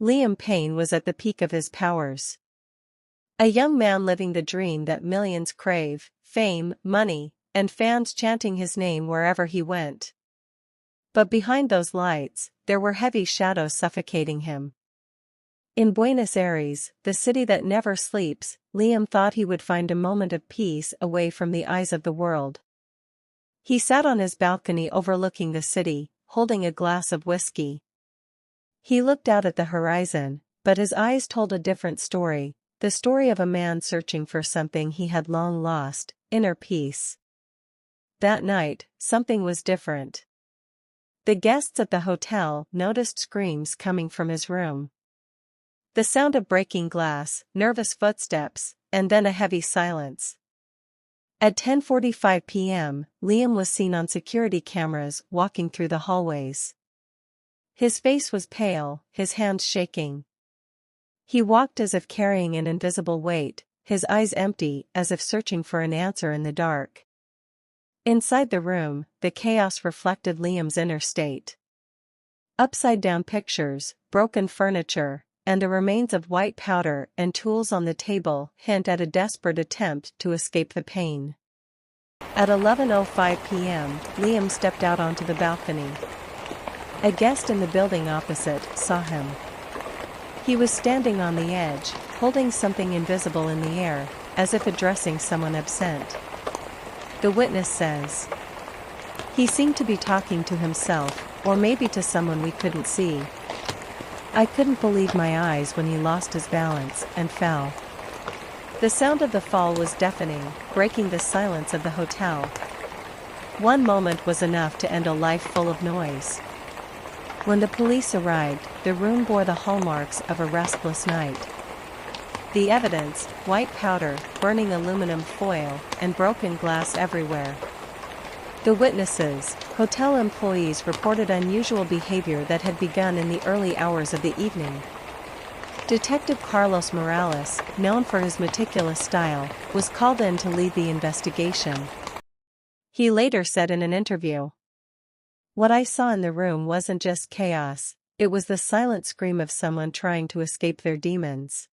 Liam Payne was at the peak of his powers. A young man living the dream that millions crave, fame, money, and fans chanting his name wherever he went. But behind those lights, there were heavy shadows suffocating him. In Buenos Aires, the city that never sleeps, Liam thought he would find a moment of peace away from the eyes of the world. He sat on his balcony overlooking the city, holding a glass of whiskey. He looked out at the horizon, but his eyes told a different story, the story of a man searching for something he had long lost, inner peace. That night, something was different. The guests at the hotel noticed screams coming from his room. The sound of breaking glass, nervous footsteps, and then a heavy silence. At 10:45 p.m., Liam was seen on security cameras walking through the hallways. His face was pale, his hands shaking. He walked as if carrying an invisible weight, his eyes empty as if searching for an answer in the dark. Inside the room, the chaos reflected Liam's inner state. Upside-down pictures, broken furniture, and the remains of white powder and tools on the table hint at a desperate attempt to escape the pain. At 11:05 p.m., Liam stepped out onto the balcony. A guest in the building opposite saw him. He was standing on the edge, holding something invisible in the air, as if addressing someone absent. The witness says, "He seemed to be talking to himself, or maybe to someone we couldn't see. I couldn't believe my eyes when he lost his balance and fell." The sound of the fall was deafening, breaking the silence of the hotel. One moment was enough to end a life full of noise. When the police arrived, the room bore the hallmarks of a restless night. The evidence, white powder, burning aluminum foil, and broken glass everywhere. The witnesses, hotel employees, reported unusual behavior that had begun in the early hours of the evening. Detective Carlos Morales, known for his meticulous style, was called in to lead the investigation. He later said in an interview, "What I saw in the room wasn't just chaos, it was the silent scream of someone trying to escape their demons."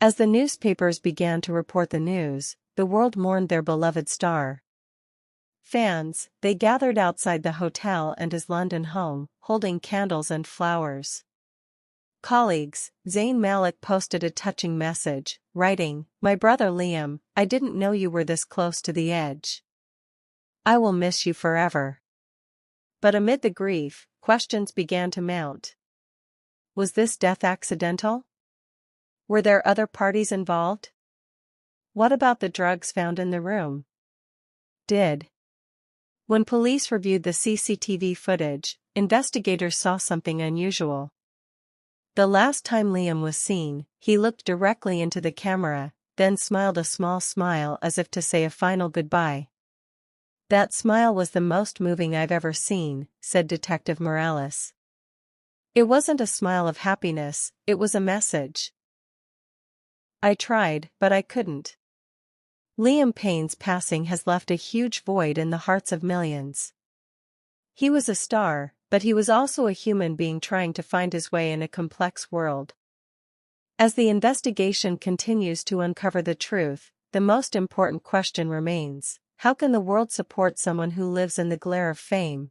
As the newspapers began to report the news, the world mourned their beloved star. Fans, they gathered outside the hotel and his London home, holding candles and flowers. Colleagues, Zayn Malik posted a touching message, writing, "My brother Liam, I didn't know you were this close to the edge. I will miss you forever." But amid the grief, questions began to mount. Was this death accidental? Were there other parties involved? What about the drugs found in the room? When police reviewed the CCTV footage, investigators saw something unusual. The last time Liam was seen, he looked directly into the camera, then smiled a small smile as if to say a final goodbye. "That smile was the most moving I've ever seen," said Detective Morales. "It wasn't a smile of happiness, it was a message. I tried, but I couldn't." Liam Payne's passing has left a huge void in the hearts of millions. He was a star, but he was also a human being trying to find his way in a complex world. As the investigation continues to uncover the truth, the most important question remains: how can the world support someone who lives in the glare of fame,